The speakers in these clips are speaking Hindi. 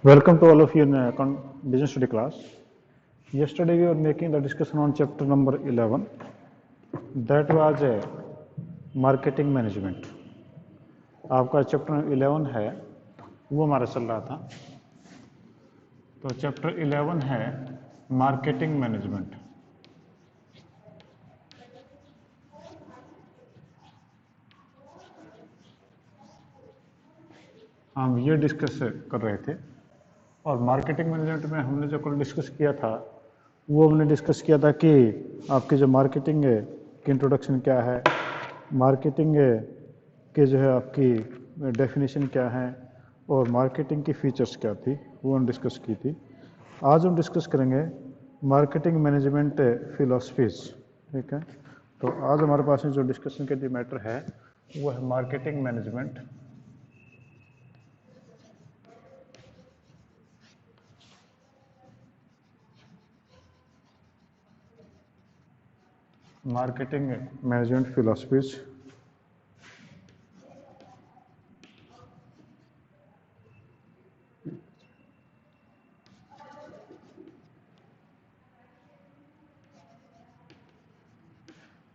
Welcome to all of you in business study class. Yesterday we were making the discussion on chapter number 11. That was marketing management. आपका चैप्टर 11 है वो हमारा चल रहा था. तो चैप्टर 11 है मार्केटिंग मैनेजमेंट. हम ये डिस्कस कर रहे थे और मार्केटिंग मैनेजमेंट में हमने जो कल डिस्कस किया था वो हमने डिस्कस किया था कि आपकी जो मार्केटिंग की इंट्रोडक्शन क्या है, मार्केटिंग के जो है आपकी डेफिनेशन क्या है और मार्केटिंग की फीचर्स क्या थी वो हम डिस्कस की थी. आज हम डिस्कस करेंगे मार्केटिंग मैनेजमेंट फिलॉसफीज. ठीक है, तो आज हमारे पास में जो डिस्कशन के जो मैटर है वो है marketing management. Marketing management philosophies.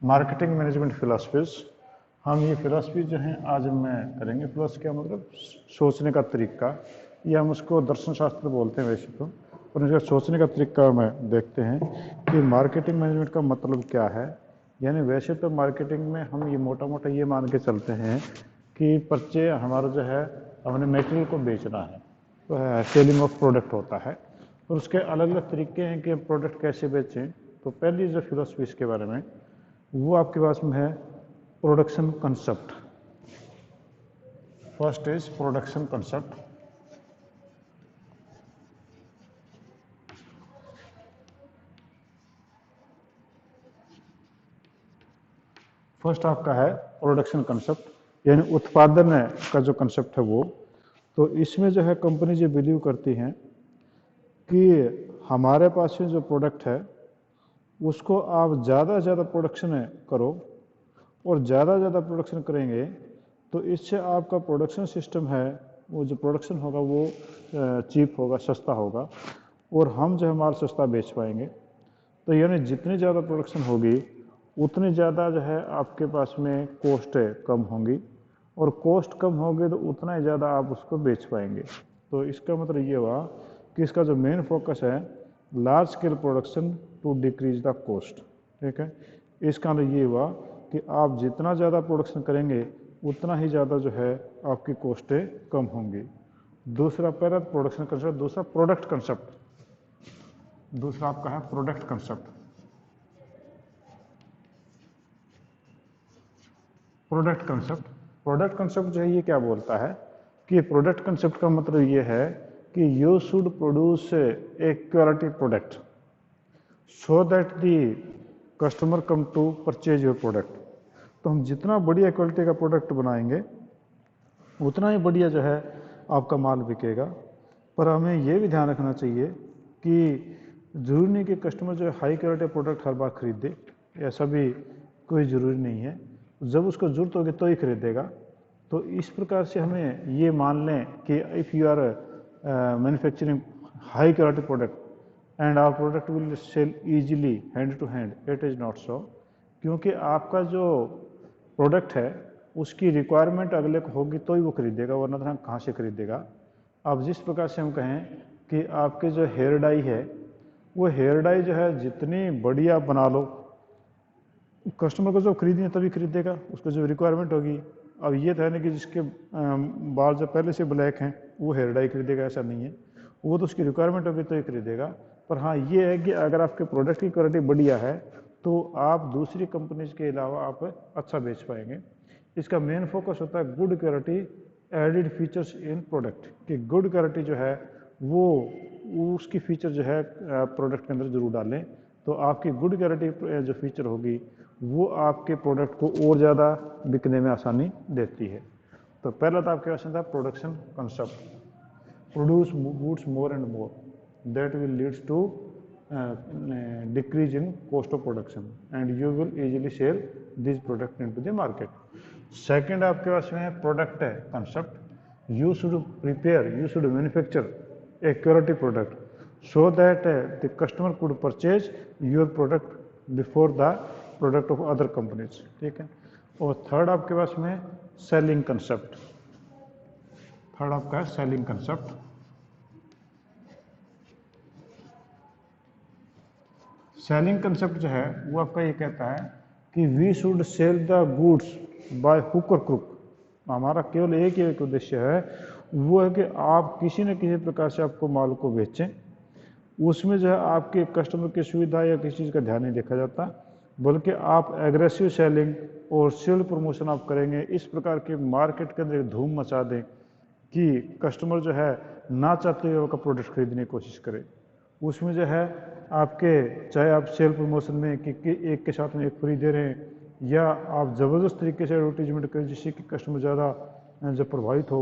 Marketing management philosophies. हम ये फिलॉसफी जो है आज मैं करेंगे. फिलॉसफी क्या मतलब सोचने का तरीका, या हम उसको दर्शन शास्त्र बोलते हैं वैसे तो, और इसका सोचने का तरीका में देखते हैं कि मार्केटिंग मैनेजमेंट का मतलब क्या है. यानी वैसे तो मार्केटिंग में हम ये मोटा मोटा ये मान के चलते हैं कि परचे हमारा जो है हमने मटेरियल को बेचना है तो सेलिंग ऑफ प्रोडक्ट होता है, और उसके अलग अलग तरीके हैं कि हम प्रोडक्ट कैसे बेचें. तो पहली जो फिलॉसफी इसके बारे में वो आपके पास में है production concept. First is production concept. First आपका है प्रोडक्शन कंसेप्ट, यानी उत्पादन का जो कंसेप्ट है वो. तो इसमें जो है कंपनी जो बिलीव करती हैं कि हमारे पास में जो प्रोडक्ट है उसको आप ज़्यादा से ज़्यादा प्रोडक्शन करो, और ज़्यादा से ज़्यादा प्रोडक्शन करेंगे तो इससे आपका प्रोडक्शन सिस्टम है वो जो प्रोडक्शन होगा वो चीप होगा, सस्ता होगा, और हम जो है माल सस्ता बेच पाएंगे. तो यानी जितनी ज़्यादा प्रोडक्शन होगी उतनी ज़्यादा जो है आपके पास में कॉस्ट कम होंगी, और कॉस्ट कम होगी तो उतना ही ज़्यादा आप उसको बेच पाएंगे. तो इसका मतलब ये हुआ कि इसका जो मेन फोकस है large scale production to decrease the cost. ठीक है, इसका मतलब ये हुआ कि आप जितना ज़्यादा प्रोडक्शन करेंगे उतना ही ज़्यादा जो है आपकी कॉस्टें कम होंगी. दूसरा पहला प्रोडक्शन कंसेप्ट, दूसरा प्रोडक्ट कंसेप्ट. दूसरा आपका है product concept. Product concept, product concept जो है ये क्या बोलता है कि प्रोडक्ट कंसेप्ट का मतलब ये है कि you should produce a quality product so that the customer come to purchase your product. तो हम जितना बढ़िया क्वालिटी का प्रोडक्ट बनाएंगे उतना ही बढ़िया जो है आपका माल बिकेगा. पर हमें ये भी ध्यान रखना चाहिए कि ज़रूरी नहीं कि कस्टमर जो है हाई क्वालिटी प्रोडक्ट हर बार खरीदे, ऐसा भी कोई ज़रूरी नहीं है. जब उसको ज़रूरत होगी तो ही खरीदेगा. तो इस प्रकार से हमें ये मान लें कि if you are manufacturing high quality product and our product will sell easily hand to hand, it is not so. क्योंकि आपका जो प्रोडक्ट है उसकी रिक्वायरमेंट अगले को होगी तो ही वो खरीदेगा, वरना तो कहाँ से खरीदेगा. अब जिस प्रकार से हम कहें कि आपके जो हेयर डाई है वो हेयर डाई जो है जितनी बढ़िया बना लो, कस्टमर को जब खरीदनी है तभी खरीदेगा, उसको जो रिक्वायरमेंट होगी. अब ये तो है ना कि जिसके बाल जो पहले से ब्लैक हैं वो हेयर डाई खरीदेगा, ऐसा नहीं है. वो तो उसकी रिक्वायरमेंट होगी तो ही खरीदेगा. पर हाँ ये है कि अगर आपके प्रोडक्ट की क्वालिटी बढ़िया है तो आप दूसरी कंपनीज के अलावा आप अच्छा बेच पाएंगे. इसका मेन फोकस होता है good quality added features in product, कि गुड क्वालिटी जो है वो उसकी फीचर जो है प्रोडक्ट के अंदर जरूर डालें. तो आपकी गुड क्वालिटी जो फीचर होगी वो आपके प्रोडक्ट को और ज़्यादा बिकने में आसानी देती है. तो पहला तो आपके पास था production concept, produce goods more and more that will leads to decrease in cost of production and you will easily sell this product into the market. Second आपके पास में है प्रोडक्ट है concept. You should prepare, you should manufacture quality product so that the customer could purchase your product before the product of other companies, ठीक है। और थर्ड आपके पास में सेलिंग कंसेप्ट, थर्ड आपका है सेलिंग कंसेप्ट। सेलिंग कंसेप्ट जो है वो आपका ये कहता है कि we should sell the goods by hook और क्रुक। हमारा केवल एक ही एक उद्देश्य है, वो है कि आप किसी न किसी प्रकार से आपको माल को बेचें। उसमें जो है आपके कस्टमर की सुविधा या किसी चीज़ का ध्यान नहीं देखा जाता, बल्कि आप एग्रेसिव सेलिंग और सेल प्रमोशन आप करेंगे, इस प्रकार के मार्केट के अंदर धूम मचा दें कि कस्टमर जो है ना चाहते हुए आपका प्रोडक्ट खरीदने की कोशिश करे। उसमें जो है आपके चाहे आप सेल प्रमोशन में कि एक के साथ में एक फ्री दे रहे हैं, या आप ज़बरदस्त तरीके से एडवर्टीजमेंट करें जिससे कि कस्टमर ज़्यादा जब प्रभावित हो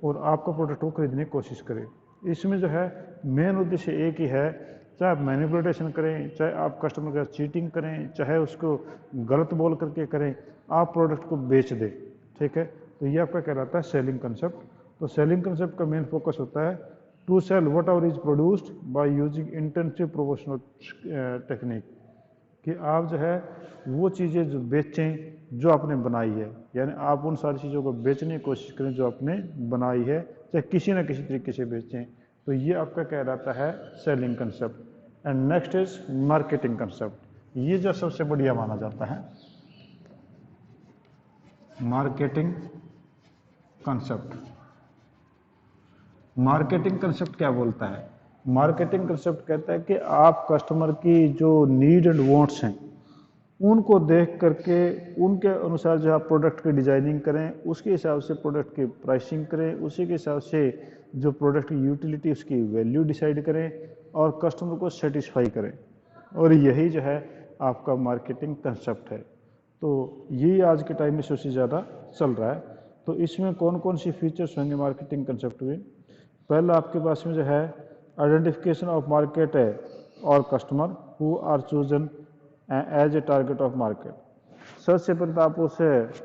और आपका प्रोडक्ट को खरीदने की कोशिश करे। इसमें जो है मेन उद्देश्य एक ही है, चाहे आप मैनिपुलेशन करें, चाहे आप कस्टमर के साथ चीटिंग करें, चाहे उसको गलत बोल करके करें, आप प्रोडक्ट को बेच दें, ठीक है। तो ये आपका कहलाता है सेलिंग कंसेप्ट। तो सेलिंग कंसेप्ट का मेन फोकस होता है to sell whatever is produced by using intensive promotional technique, कि आप जो है वो चीज़ें जो बेचें जो आपने बनाई है, यानी आप उन सारी चीज़ों को बेचने की कोशिश करें जो आपने बनाई है, चाहे किसी न किसी तरीके से बेचें। तो ये आपका कहलाता है selling concept. And next is marketing concept. ये जो सबसे बढ़िया माना जाता है मार्केटिंग कंसेप्ट। मार्केटिंग कंसेप्ट क्या बोलता है? मार्केटिंग कंसेप्ट कहता है कि आप कस्टमर की जो नीड एंड वांट्स हैं उनको देख करके उनके अनुसार जो आप प्रोडक्ट की डिजाइनिंग करें, उसके हिसाब से प्रोडक्ट की प्राइसिंग करें, उसी के हिसाब से जो प्रोडक्ट की यूटिलिटी उसकी वैल्यू डिसाइड करें और कस्टमर को सेटिस्फाई करें। और यही जो है आपका मार्केटिंग कंसेप्ट है। तो यही आज के टाइम में सबसे ज़्यादा चल रहा है। तो इसमें कौन कौन सी फीचर्स होंगे मार्केटिंग कंसेप्ट में? पहला आपके पास में जो है आइडेंटिफिकेशन ऑफ मार्केट है और customer who are chosen as a target of market. सबसे पहले तो आप उस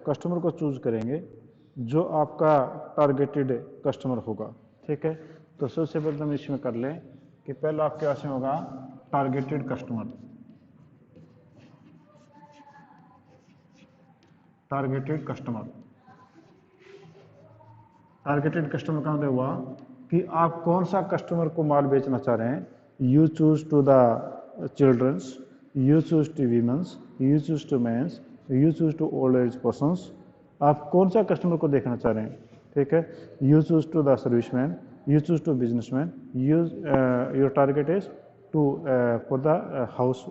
कस्टमर को चूज करेंगे जो आपका टारगेटेड कस्टमर होगा, ठीक है। तो सबसे पहले हम इसमें कर लें कि पहला आपके पास में होगा targeted customer. Targeted customer, targeted customer का मतलब हुआ कि आप कौन सा कस्टमर को माल बेचना चाह रहे हैं। You choose to the childrens, you choose to womens, you choose to mens, you choose to old age persons. आप कौन सा कस्टमर को देखना चाह रहे हैं, ठीक है। You choose to the serviceman, you choose to businessman, your target is to for the house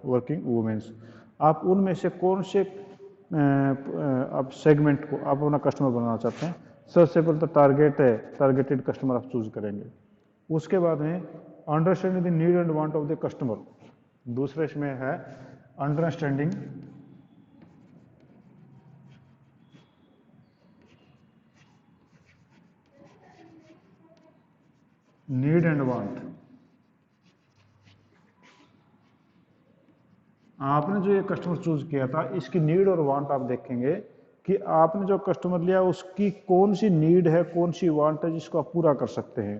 working womens. आप उनमें से कौन से आप सेगमेंट को आप अपना कस्टमर बनाना चाहते हैं। सबसे पहले तो टारगेट है, टारगेटेड कस्टमर आप चूज करेंगे। उसके बाद में understanding the need and want of the customer. दूसरे इसमें है अंडरस्टैंडिंग नीड एंड वांट। आपने जो ये कस्टमर चूज किया था इसकी नीड और वांट आप देखेंगे कि आपने जो कस्टमर लिया उसकी कौन सी नीड है, कौन सी वांट है जिसको आप पूरा कर सकते हैं।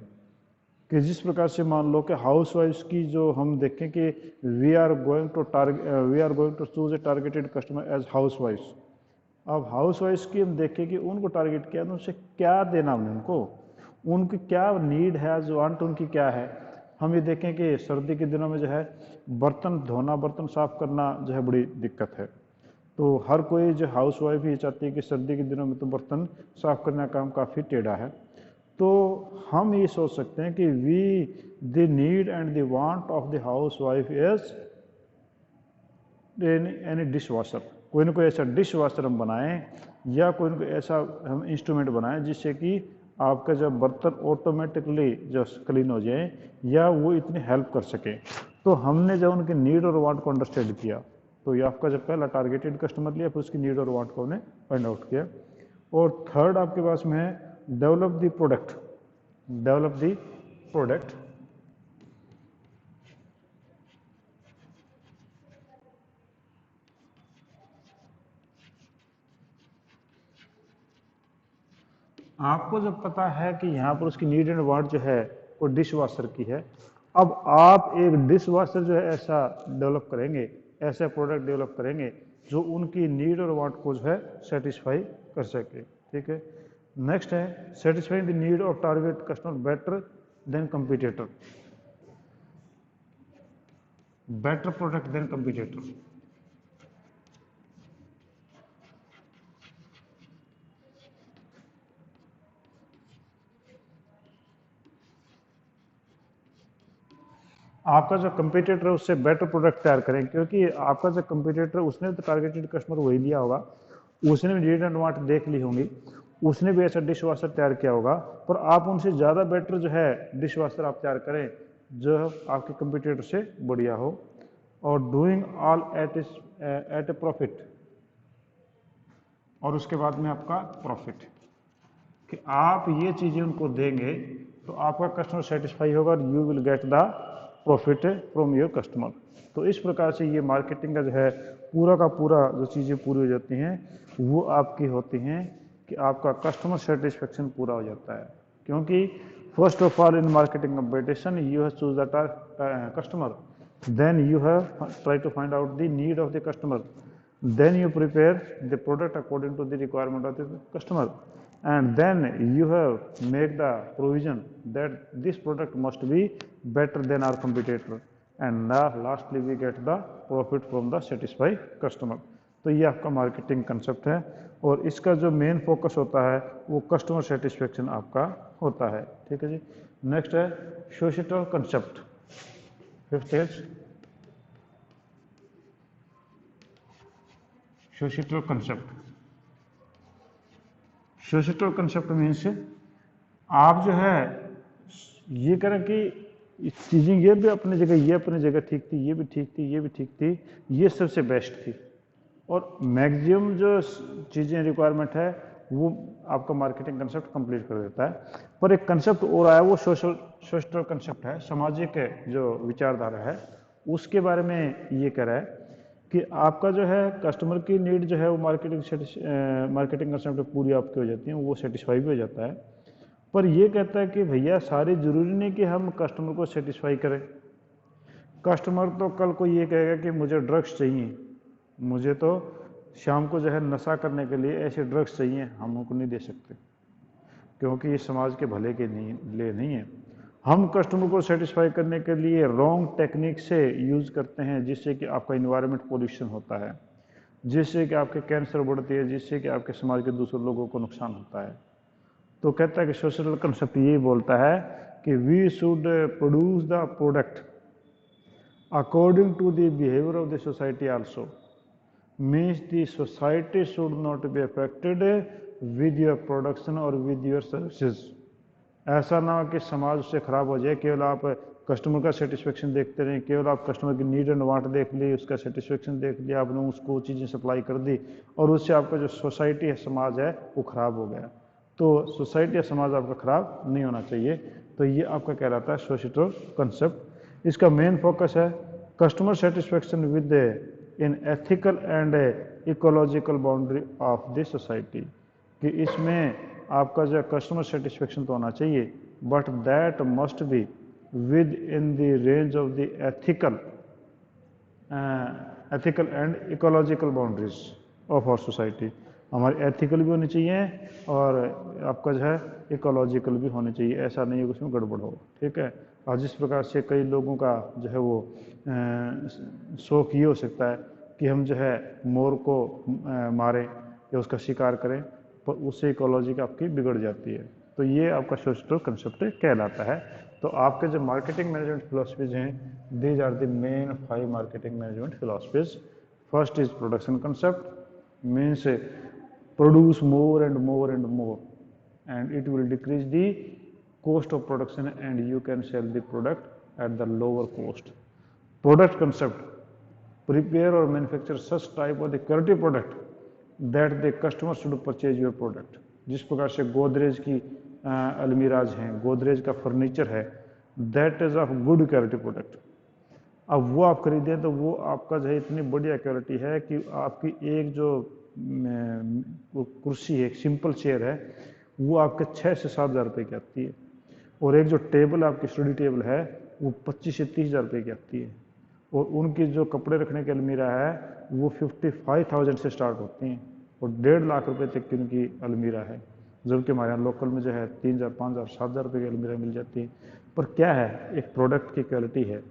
कि जिस प्रकार से मान लो कि हाउस वाइफ्स की जो हम देखें कि we are going to choose a targeted customer as house wifes. अब हाउस वाइफ्स की हम देखें कि उनको टारगेट किया तो उनसे क्या देना हमने उनको, उनकी क्या नीड है, जो वांट उनकी क्या है। हम ये देखें कि सर्दी के दिनों में जो है बर्तन धोना, बर्तन साफ करना जो है बड़ी दिक्कत है। तो हर कोई जो हाउस वाइफ ही चाहती है कि सर्दी के दिनों में तो बर्तन साफ करने का काम काफ़ी टेढ़ा है। तो हम ये सोच सकते हैं कि we the need and the want of the house wife is any dish washer. कोई ना कोई ऐसा डिश वाशर हम बनाएं या कोई ना कोई ऐसा हम इंस्ट्रूमेंट बनाएं जिससे कि आपका जब बर्तन ऑटोमेटिकली जो क्लीन हो जाए या वो इतनी हेल्प कर सके। तो हमने जब उनके नीड और वांट को अंडरस्टैंड किया तो ये आपका जब पहला टारगेटेड कस्टमर लिया, फिर उसकी नीड और वांट को हमने फाइंड आउट किया। और थर्ड आपके पास में है develop the product. Develop the product. आपको जब पता है कि यहाँ पर उसकी नीड एंड वांट जो है वो डिश वॉशर की है। अब आप एक डिश वॉशर जो है ऐसा डेवलप करेंगे, ऐसा प्रोडक्ट डेवलप करेंगे जो उनकी नीड और वांट को जो है सेटिस्फाई कर सके। ठीक है, नेक्स्ट है satisfying the need of target customer better than competitor, better product than competitor. आपका जो कंपटीटर है उससे बेटर प्रोडक्ट तैयार करें, क्योंकि आपका जो कंपटीटर उसने तो टारगेटेड कस्टमर वही लिया होगा, उसने भी नीड एंड वांट देख ली होंगी, उसने भी ऐसा डिश वॉशर तैयार किया होगा, पर आप उनसे ज़्यादा बेटर जो है डिश वॉशर आप तैयार करें जो आपके कंपटीटर से बढ़िया हो, और doing all at A profit, और उसके बाद में आपका प्रॉफिट, कि आप ये चीज़ें उनको देंगे तो आपका कस्टमर सेटिस्फाई होगा और you will get the profit from your customer. तो इस प्रकार से ये मार्केटिंग का जो है पूरा का पूरा जो चीज़ें पूरी हो जाती हैं वो आपकी होती हैं कि आपका कस्टमर सेटिस्फेक्शन पूरा हो जाता है। क्योंकि first of all in marketing competition you have choose the customer, then you have try to find out the need of the customer, then you prepare the product according to the requirement of the customer, and then you have make the provision that this product must be better than our competitor, and now lastly we get the profit from the satisfied customer। तो ये आपका मार्केटिंग कंसेप्ट है, और इसका जो मेन फोकस होता है वो कस्टमर सेटिस्फेक्शन आपका होता है। ठीक है जी, नेक्स्ट है societal concept, fifth is societal concept. Societal concept means आप जो है ये करें कि चीज़ें ये भी अपनी जगह, ये अपनी जगह ठीक थी, ये भी ठीक थी, ये भी ठीक थी, ये सबसे बेस्ट थी, और मैक्सिमम जो चीज़ें रिक्वायरमेंट है वो आपका मार्केटिंग कंसेप्ट कंप्लीट कर देता है। पर एक कंसेप्ट और आया वो सोशल कंसेप्ट है, सामाजिक जो विचारधारा है उसके बारे में ये कह रहा है कि आपका जो है कस्टमर की नीड जो है वो मार्केटिंग कंसेप्ट पूरी आपकी हो जाती है, वो सेटिस्फाई भी हो जाता है। पर ये कहता है कि भैया सारी ज़रूरी नहीं कि हम कस्टमर को सेटिस्फाई करें। कस्टमर तो कल को ये कहेगा कि मुझे ड्रग्स चाहिए, मुझे तो शाम को जो है नशा करने के लिए ऐसे ड्रग्स चाहिए, हम उनको नहीं दे सकते क्योंकि ये समाज के भले के लिए नहीं है। हम कस्टमर को सेटिस्फाई करने के लिए रॉन्ग टेक्निक से यूज़ करते हैं, जिससे कि आपका इन्वायरमेंट पोल्यूशन होता है, जिससे कि आपके कैंसर बढ़ती है, जिससे कि आपके समाज के दूसरे लोगों को नुकसान होता है। तो कहता है कि सोशल कंसेप्ट यही बोलता है कि we should produce the product according to the behaviour of the society also, means the society should not be affected with your production और विद योर सर्विसेज। ऐसा ना हो कि समाज उससे ख़राब हो जाए, केवल आप कस्टमर का सेटिस्फेक्शन देखते रहें, केवल आप कस्टमर की नीड एंड वांट देख ली, उसका सेटिस्फेक्शन देख लिया, आपने उसको चीज़ें सप्लाई कर दी और उससे आपका जो सोसाइटी है, समाज है, वो ख़राब हो गया। तो सोसाइटी या समाज आपका ख़राब नहीं होना चाहिए। तो ये आपका कह रहा था सोशिएटल कंसेप्ट। इसका मेन फोकस है customer satisfaction within ethical and ecological boundary of the society, कि इसमें आपका जो कस्टमर सेटिस्फेक्शन तो होना चाहिए, but that must be within the range of the ethical and ecological boundaries of our society. हमारी एथिकल भी होनी चाहिए और आपका जो है इकोलॉजिकल भी होनी चाहिए, ऐसा नहीं है कि उसमें गड़बड़ हो। ठीक है, और जिस प्रकार से कई लोगों का जो है वो शौक ये हो सकता है कि हम जो है मोर को मारें या उसका शिकार करें, पर उससे इकोलॉजी की आपकी बिगड़ जाती है। तो ये आपका सोशल कंसेप्ट कहलाता है। तो आपके जो मार्केटिंग मैनेजमेंट फिलोसफीज हैं, these are the main 5 marketing management philosophies. First is production concept, means produce more and more and more, and it will decrease the cost of production and you can sell the product at the lower cost. Product concept, prepare or manufacture such type of the quality product that the customer should purchase your product। जिस प्रकार से गोदरेज की अलमीराज हैं, गोदरेज का फर्नीचर है, that is of good quality product. अब वो आप खरीदें तो वो आपका जो है इतनी बढ़िया क्वालिटी है कि आपकी एक जो कुर्सी है, एक सिंपल चेयर है, वो आपके 6 से 7 हज़ार रुपये की आती है, और एक जो टेबल आपकी स्टडी टेबल है वो 25 से 30 हज़ार रुपये की आती है, और उनकी जो कपड़े रखने की अलमीरा है वो 55,000 से स्टार्ट होती हैं, और 1.5 लाख रुपए तक की उनकी अलमीरा है, जबकि हमारे यहाँ लोकल में जो है 3,000, 5,000, 7,000 रुपये की अलमीरा मिल जाती है। पर क्या है, एक प्रोडक्ट की क्वालिटी है।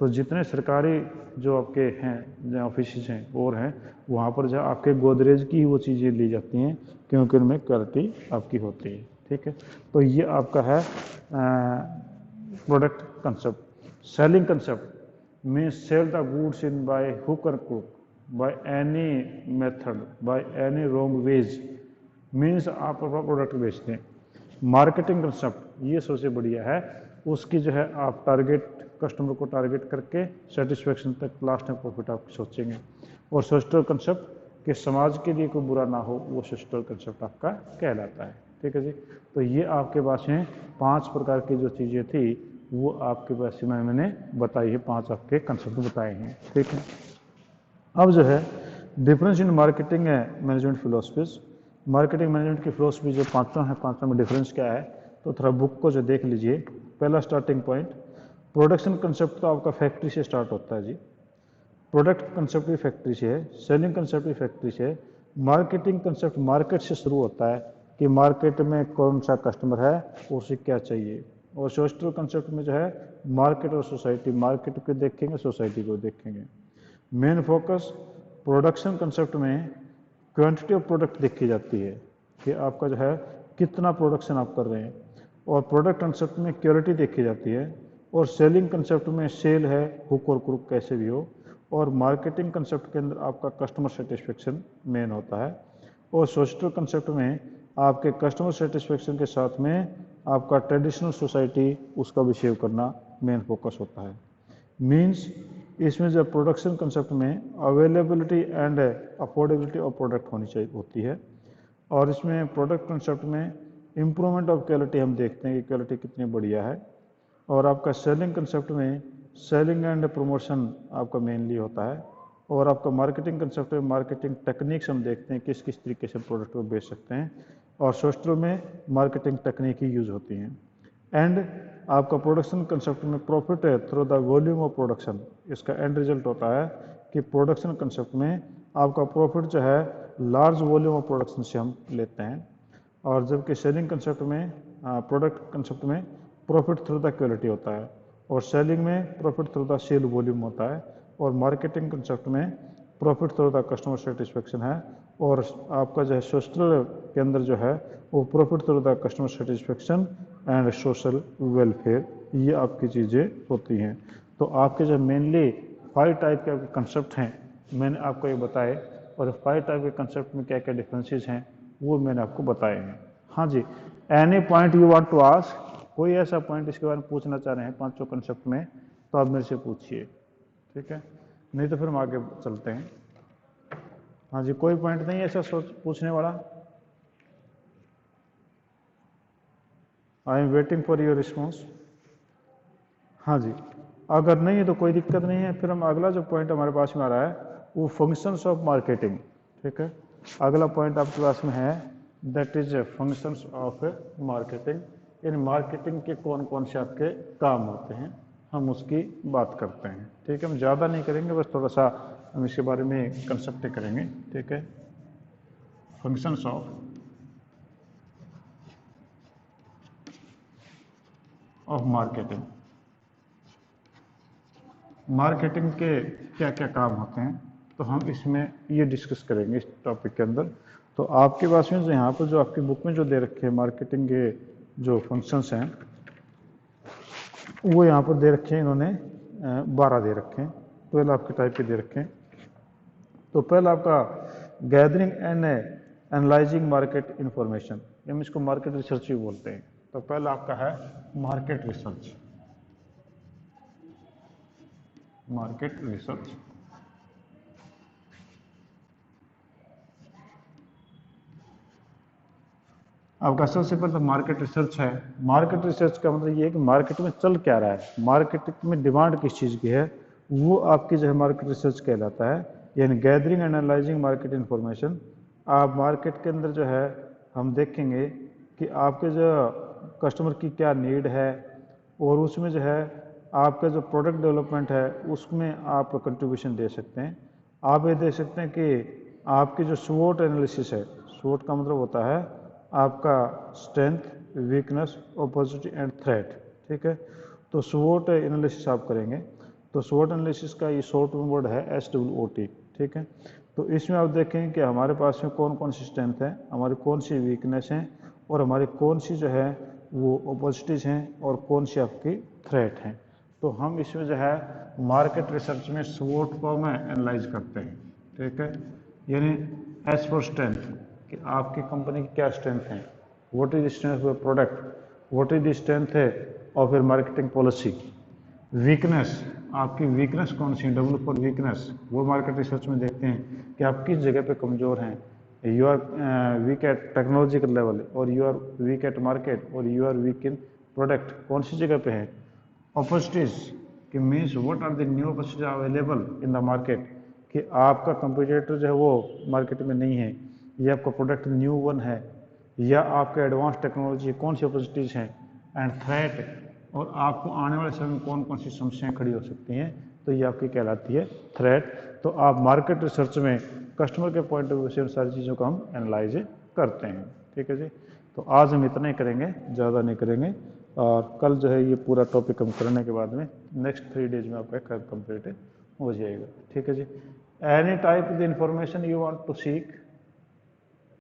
तो जितने सरकारी जो आपके हैं जो ऑफिस हैं और हैं, वहाँ पर जो आपके गोदरेज की वो चीज़ें ली जाती हैं, क्योंकि उनमें क्वालिटी आपकी होती है। ठीक है, तो ये आपका है product concept. Selling concept means sell the goods in by hook और crook, by any method, by any wrong ways, means आप अपना प्रोडक्ट बेचते हैं। मार्केटिंग कंसेप्ट ये सबसे बढ़िया है, उसकी जो है आप टारगेट, कस्टमर को टारगेट करके सेटिस्फेक्शन तक लास्ट में प्रॉफिट आप सोचेंगे। और सोशल कंसेप्ट कि समाज के लिए कोई बुरा ना हो, वो सोशल कंसेप्ट आपका कहलाता है। ठीक है जी, तो ये आपके पास में 5 प्रकार की जो चीज़ें थी वो आपके पास में मैंने बताई है, 5 आपके कंसेप्ट बताए हैं। ठीक है, अब जो है difference in marketing management philosophies, marketing management की फिलोसफी जो पाँचों है, पाँचों में डिफरेंस क्या है, तो थोड़ा बुक को जो देख लीजिए। पहला स्टार्टिंग पॉइंट, प्रोडक्शन कंसेप्ट तो आपका फैक्ट्री से स्टार्ट होता है जी, प्रोडक्ट कंसेप्ट भी फैक्ट्री से है, सेलिंग कंसेप्ट भी फैक्ट्री से है। मार्केटिंग कंसेप्ट मार्केट से शुरू होता है कि मार्केट में कौन सा कस्टमर है, उसे क्या चाहिए। और सोशल कंसेप्ट में जो है मार्केट और सोसाइटी, मार्केट को देखेंगे, सोसाइटी को देखेंगे। मेन फोकस प्रोडक्शन कंसेप्ट में क्वांटिटी ऑफ प्रोडक्ट देखी जाती है कि आपका जो है कितना प्रोडक्शन आप कर रहे हैं, और प्रोडक्ट कंसेप्ट में क्वालिटी देखी जाती है। और सेलिंग कंसेप्ट में सेल है, हुक और क्रुक कैसे भी हो। और मार्केटिंग कंसेप्ट के अंदर आपका कस्टमर सेटिस्फेक्शन मेन होता है। और सोशल कंसेप्ट में आपके कस्टमर सेटिस्फेक्शन के साथ में आपका ट्रेडिशनल सोसाइटी, उसका भी सेव करना मेन फोकस होता है। मीन्स इसमें जब प्रोडक्शन कंसेप्ट में availability and affordability of product होनी चाहिए होती है, और इसमें प्रोडक्ट कंसेप्ट में इम्प्रूवमेंट ऑफ क्वालिटी हम देखते हैं कि क्वालिटी कितनी बढ़िया है। और आपका सेलिंग कंसेप्ट में सेलिंग एंड प्रमोशन आपका मेनली होता है। और आपका मार्केटिंग कंसेप्ट में मार्केटिंग टेक्निक्स हम देखते हैं किस किस तरीके से प्रोडक्ट को बेच सकते हैं। और सोशल में मार्केटिंग टेक्निक ही यूज होती हैं। एंड आपका प्रोडक्शन कंसेप्ट में प्रॉफिट है through the volume of production, इसका एंड रिजल्ट होता है कि प्रोडक्शन कंसेप्ट में आपका प्रॉफिट जो है लार्ज वॉल्यूम ऑफ प्रोडक्शन से हम लेते हैं। और जबकि सेलिंग कंसेप्ट में, प्रोडक्ट कंसेप्ट में प्रॉफिट थ्रू द क्वालिटी होता है, और सेलिंग में profit through the sale volume होता है। और मार्केटिंग कंसेप्ट में profit through the customer satisfaction है। और आपका जो है सोशल के अंदर जो है वो profit through the customer satisfaction and social welfare, ये आपकी चीज़ें होती हैं। तो आपके जो मेनली 5 टाइप के आपके कंसेप्ट हैं मैंने आपको ये बताए, और 5 टाइप के कंसेप्ट में क्या क्या डिफरेंसेस हैं वो मैंने आपको बताए हैं। हाँ जी, any point you want to ask, कोई ऐसा पॉइंट इसके बारे में पूछना चाह रहे हैं पांचों कंसेप्ट में, तो आप मेरे से पूछिए। ठीक है, नहीं तो फिर हम आगे चलते हैं। हाँ जी, कोई पॉइंट नहीं ऐसा सोच पूछने वाला? I am waiting for your response. हाँ जी, अगर नहीं है तो कोई दिक्कत नहीं है, फिर हम अगला जो पॉइंट हमारे पास में आ रहा है वो फंक्शंस ऑफ मार्केटिंग। ठीक है, अगला पॉइंट आपके पास में है that is functions of marketing. In marketing के कौन कौन से आपके काम होते हैं, हम उसकी बात करते हैं। ठीक है, हम ज़्यादा नहीं करेंगे, बस थोड़ा सा हम इसके बारे में कंसेप्ट करेंगे। ठीक है, फंक्शंस ऑफ मार्केटिंग, मार्केटिंग के क्या क्या काम होते हैं, तो हम इसमें ये डिस्कस करेंगे इस टॉपिक के अंदर। तो आपके पास में जो यहाँ पर जो आपकी बुक में जो दे रखे हैं मार्केटिंग के जो फंक्शंस हैं वो यहाँ पर दे रखे हैं इन्होंने 12 दे रखे हैं, 12 आपके टाइप के दे रखे हैं। तो पहला आपका gathering and analysing market information, हम इसको मार्केट रिसर्च भी बोलते हैं। तो पहला आपका है मार्केट रिसर्च, मार्केट रिसर्च। आपका सबसे पहले तो मार्केट रिसर्च है। मार्केट रिसर्च का मतलब ये है कि मार्केट में चल क्या रहा है, मार्केट में डिमांड किस चीज़ की है, वो आपकी जो है मार्केट रिसर्च कहलाता है। यानी gathering and analysing market information. आप मार्केट के अंदर जो है हम देखेंगे कि आपके जो कस्टमर की क्या नीड है, और उसमें जो है आपका जो प्रोडक्ट डेवलपमेंट है उसमें आप कंट्रीब्यूशन दे सकते हैं। आप ये दे सकते हैं कि आपकी जो स्वोट एनालिसिस है, स्वोट का मतलब होता है आपका strength, weakness, opportunity and threat, ठीक है। तो स्वोट एनालिसिस आप करेंगे, तो स्वोट एनालिसिस का ये शॉर्ट वर्ड है SWOT, ठीक है। तो इसमें आप देखेंगे कि हमारे पास में कौन कौन सी स्ट्रेंथ है, हमारी कौन सी वीकनेस हैं, और हमारी कौन सी जो है वो अपॉर्चुनिटीज़ हैं, और कौन सी आपकी थ्रेट हैं। तो हम इसमें जो है मार्केट रिसर्च में स्वोट को में एनालाइज करते हैं, ठीक है। यानी एज फॉर स्ट्रेंथ कि आपकी कंपनी की क्या स्ट्रेंथ है, what is the strength of your product, what is the strength है of your marketing policy. Weakness, आपकी वीकनेस कौन सी है, W फॉर वीकनेस, वो मार्केट रिसर्च में देखते हैं कि आप किस जगह पे कमज़ोर हैं। You are weak at technological level, और you are weak at market, और you are weak in product, कौन सी जगह पे है। अपॉर्चुनिटीज कि means what are the new opportunities available in the market, कि आपका कंपटीटर जो है वो मार्केट में नहीं है, या आपका प्रोडक्ट न्यू वन है, या आपके एडवांस टेक्नोलॉजी कौन सी अपॉर्चुनिटीज़ हैं। एंड थ्रेट, और आपको आने वाले समय में कौन कौन सी समस्याएं खड़ी हो सकती हैं, तो ये आपकी कहलाती है थ्रेट। तो आप मार्केट रिसर्च में कस्टमर के पॉइंट ऑफ व्यू से उन सारी चीज़ों को हम एनालाइज करते हैं, ठीक है जी। तो आज हम इतना ही करेंगे, ज़्यादा नहीं करेंगे, और कल जो है ये पूरा टॉपिक हम करने के बाद में नेक्स्ट 3 डेज में आपका कंप्लीट हो जाएगा, ठीक है जी। Any type the information you want to seek,